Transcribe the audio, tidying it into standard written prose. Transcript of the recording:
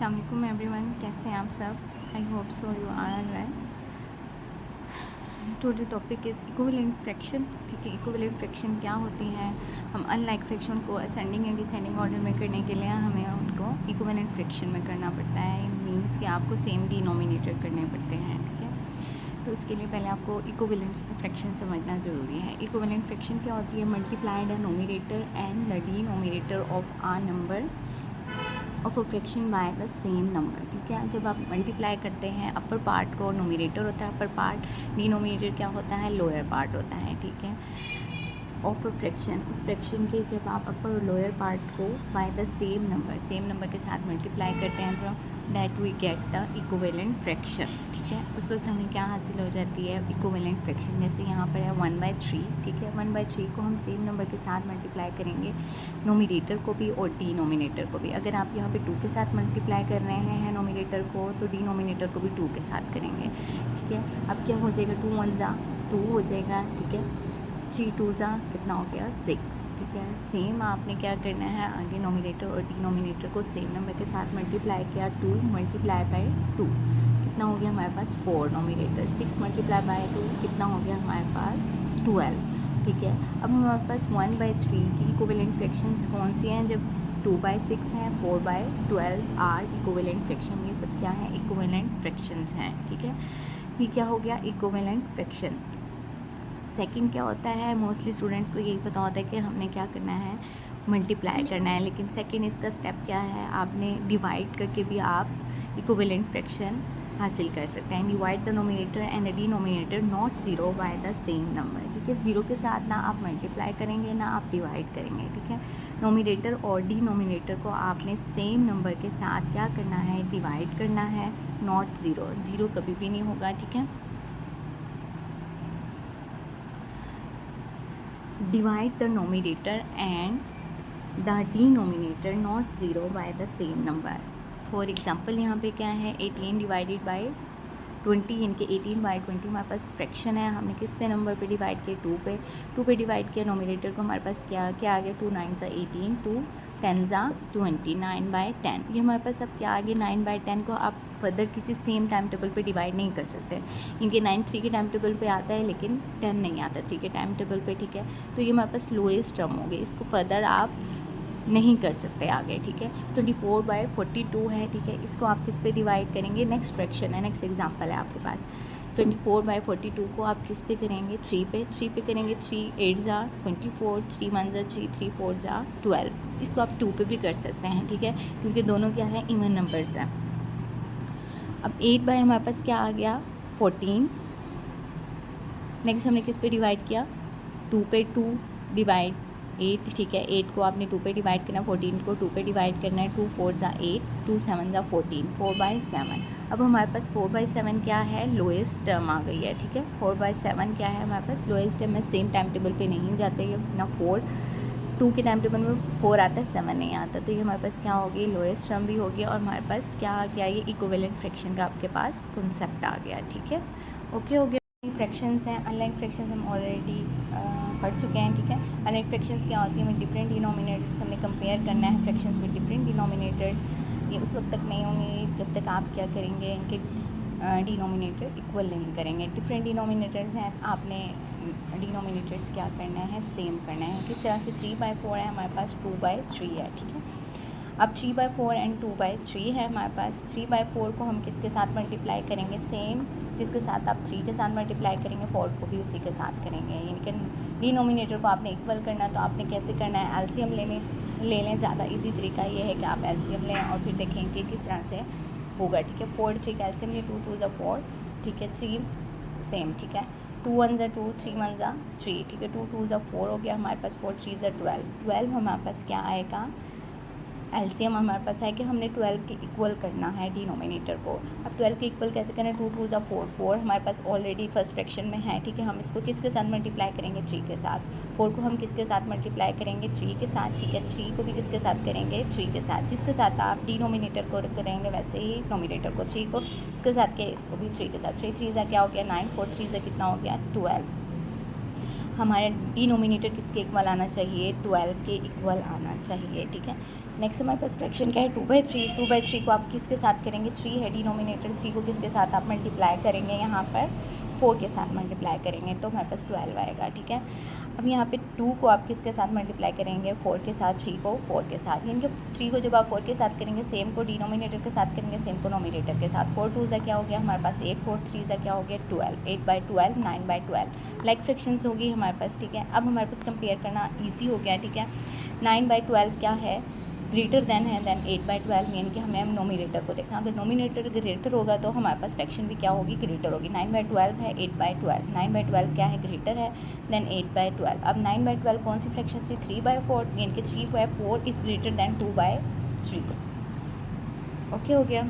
अस्सलाम वालेकुम एवरीवन, कैसे हैं आप सब? I hope so you are all well. Today topic is equivalent fraction. ठीक है, इक्विवेलेंट फ्रैक्शन क्या होती है? हम अनलाइक फ्रैक्शन को असेंडिंग एंड डिसेंडिंग ऑर्डर में करने के लिए हमें उनको इक्विवेलेंट फ्रैक्शन में करना पड़ता है। मीन्स कि आपको सेम डिनोमिनेटर करने पड़ते हैं। ठीक है, तो उसके लिए पहले आपको इक्विवेलेंट फ्रैक्शन समझना ज़रूरी है। इक्विवेलेंट फ्रैक्शन क्या होती है? Multiplied a nominator and the denominator of a number of a fraction by the same number. ठीक है, जब आप मल्टीप्लाई करते हैं, अपर पार्ट को नोमिनेटर होता है, अपर पार्ट डिनोमिनेटर क्या होता है? लोअर पार्ट होता है। ठीक है, ऑफ अ फ्रैक्शन, उस फ्रैक्शन के जब आप अपर और लोअर पार्ट को बाय द सेम नंबर के साथ मल्टीप्लाई करते हैं तो that we get the equivalent fraction. ठीक है, उस वक्त हमें क्या हासिल हो जाती है? Equivalent fraction. जैसे यहाँ पर है 1/3। ठीक है, 1/3 को हम सेम नंबर के साथ मल्टीप्लाई करेंगे, नोमिनेटर को भी और डिनोमिनेटर को भी। अगर आप यहाँ पे 2 के साथ मल्टीप्लाई कर रहे हैं नोमिनेटर को, तो डिनोमिनेटर को भी 2 के साथ करेंगे। ठीक है, अब क्या हो जाएगा? 2 1 ज़ा 2 हो जाएगा। ठीक है, 3 2 ज़ा कितना हो गया? 6। ठीक है, सेम आपने क्या करना है? आगे नोमिनेटर और डिनोमिनेटर को सेम नंबर के साथ मल्टीप्लाई किया, 2 मल्टीप्लाई बाय 2 कितना हो गया हमारे पास? 4 नोमिनेटर। 6 मल्टीप्लाई बाय 2 कितना हो गया हमारे पास? 12। ठीक है, अब हमारे पास 1/3 की इक्विवेलेंट फ्रैक्शंस कौन सी हैं? जब 2/6 हैं, 4/12 आर इक्विवेलेंट फ्रैक्शन। ये सब क्या है? इक्विवेलेंट फ्रैक्शंस हैं। ठीक है, ये क्या हो गया? Equivalent fraction. सेकंड क्या होता है? मोस्टली स्टूडेंट्स को यही पता होता है कि हमने क्या करना है? मल्टीप्लाई करना है। लेकिन सेकंड इसका स्टेप क्या है? आपने डिवाइड करके भी आप इक्विवेलेंट फ्रैक्शन हासिल कर सकते हैं। Divide the nominator and the denominator not zero bye the same number. ठीक है, ज़ीरो के साथ ना आप मल्टीप्लाई करेंगे ना आप डिवाइड करेंगे। ठीक है, नोमिनेटर और डिनोमिनेटर को आपने सेम नंबर के साथ क्या करना है? डिवाइड करना है, नॉट ज़ीरो। ज़ीरो कभी भी नहीं होगा। ठीक है, divide the numerator and the denominator not 0 by the same number. For example यहाँ पे क्या है? 18 डिवाइडेड बाई 20, इनके 18/20 हमारे पास फ्रैक्शन है। हमने किस पे नंबर पे डिवाइड किया? 2 पे डिवाइड किया। नोमिनेटर को हमारे पास क्या क्या आ गया? 2 9 ज़ा 18, 2 10 ज़ा 20, 9/10। ये हमारे पास अब क्या आ गया? 9/10 को आप फर्दर किसी सेम टाइम टेबल पे डिवाइड नहीं कर सकते। इनके 9 3 के टाइम टेबल पे आता है लेकिन 10 नहीं आता 3 के टाइम टेबल पे। ठीक है, तो ये हमारे पास लोएस्ट टर्म हो गई, इसको फर्दर आप नहीं कर सकते आगे। ठीक है, 24/42 है। ठीक है, इसको आप किस पे डिवाइड करेंगे? नेक्स्ट फ्रैक्शन है, नेक्स्ट एग्जांपल है आपके पास। 24/42 को आप किस पे करेंगे? 3 पे करेंगे। 3 8 ज़ा 24, 3 1 ज़ा 3, 3 4 ज़ा 12। इसको आप 2 पे भी कर सकते हैं। ठीक है, क्योंकि दोनों क्या है? इवन नंबर्स हैं। अब 8 हमारे पास क्या आ गया? 14। नेक्स्ट हमने किस पे डिवाइड किया? 2 पे। 2 डिवाइड 8। ठीक है, 8 को आपने 2 पे डिवाइड करना है, 14 को 2 पे डिवाइड करना है। 2 4 ज़ा 8, 2 7 ज़ा 14, 4/7। अब हमारे पास 4/7 क्या है? लोएस्ट टर्म आ गई है। ठीक है, 4/7 क्या है हमारे पास? लोएस्ट टर्म है। सेम टाइम टेबल पे नहीं जाते ये ना। 2 के टाइम टेबल में 4 आता है, 7 नहीं आता। तो ये हमारे पास क्या होगी? लोएस्ट टर्म भी हो गया और हमारे पास क्या आ गया? ये इक्विवेलेंट फ्रैक्शन का आपके पास कॉन्सेप्ट आ गया। ठीक है, ओके हो गया। फ्रैक्शंस हैं, अनलाइक फ्रैक्शंस हम ऑलरेडी पढ़ चुके हैं। ठीक है, अनलाइक फ्रैक्शंस क्या होती है? हमें डिफरेंट डिनोमिनेटर्स हमने कंपेयर करना है फ्रैक्शंस विद डिफरेंट डिनोमिनेटर्स। ये उस वक्त तक नहीं होंगे जब तक आप क्या करेंगे? इनके डिनोमिनेटर इक्वल नहीं करेंगे। डिफरेंट डिनोमिनेटर्स हैं, आपने डिनोमिनेटर्स क्या करना है? सेम करना है। किस तरह से? 3/4 है हमारे पास, 2/3 है। ठीक है, अब 3/4 एंड 2/3 है हमारे पास। 3/4 को हम किसके साथ मल्टीप्लाई करेंगे? सेम जिसके साथ आप 3 के साथ मल्टीप्लाई करेंगे, 4 को भी उसी के साथ करेंगे। यानी कि डिनोमिनेटर को आपने इक्वल करना है, तो आपने कैसे करना है? एलसीएम ले लें। ज़्यादा इजी तरीका ये है कि आप एलसीएम लें और फिर देखें कि किस तरह से होगा। ठीक है, 4 3 का एलसीएम लिए, 2 2 ज़ा 4। ठीक है, 3 सेम। ठीक है, 2 1 ज़ा 2, 3 1 ज़ा 3। ठीक है, 2 2 ज़ा 4 हो गया हमारे पास, 4 3 ज़ा 12। 12 हमारे पास क्या आएगा? एलसीएम हमारे पास है कि हमने 12 के इक्वल करना है डिनोमिनेटर को। अब 12 के इक्वल कैसे करें? 2 2 ज़ा 4, 4 हमारे पास ऑलरेडी फर्स्ट फ्रैक्शन में है। ठीक है, हम इसको किसके साथ मल्टीप्लाई करेंगे? 3 के साथ। 4 को हम किसके साथ मल्टीप्लाई करेंगे? 3 के साथ। ठीक है, 3 को भी किसके साथ करेंगे? 3 के साथ। जिसके साथ आप डिनोमिनेटर को करेंगे वैसे ही नोमिनेटर को 3 को इसके साथ के इसको भी 3 के साथ। 3 3 ज़ा क्या हो गया? 9, 4 3 ज़ा कितना हो गया? 12। हमारे डिनोमिनेटर किसके इक्वल आना चाहिए, 12 के इक्वल आना चाहिए, ठीक है। नेक्स्ट हमारे पास फ्रैक्शन क्या है, 2/3। 2/3 को आप किसके साथ करेंगे, 3 है डिनोमिनेटर, 3 को किसके साथ आप मल्टीप्लाई करेंगे, यहाँ पर 4 के साथ मल्टीप्लाई करेंगे तो हमारे पास 12 आएगा, ठीक है। अब यहाँ पे 2 को आप किसके साथ मल्टीप्लाई करेंगे, 4 के साथ, 3 को 4 के साथ, यानी कि 3 को जब आप 4 के साथ करेंगे, सेम को डिनोमिनेटर के साथ करेंगे, सेम को नोमिनेटर के साथ। 4 2 क्या हो गया हमारे पास 8, 4 3 क्या हो गया 12, 8/12, 9/12 लाइक फ्रैक्शंस होगी हमारे पास, ठीक है। अब हमारे पास कंपेयर करना ईजी हो गया, ठीक है। 9/12 क्या है, ग्रेटर देन है देन 8/12, यानी कि हमें नोमिनेटर को देखना, अगर नोमिनेटर ग्रेटर होगा तो हमारे पास फ्रैक्शन भी क्या होगी, ग्रेटर होगी। 9/12 है 8/12, 9/12 क्या है, ग्रेटर है देन 8/12। अब 9/12 कौन सी फ्रैक्शन थी, 3/4, यानी कि 3/4 इज़ ग्रेटर देन 2/3। ओके हो गया।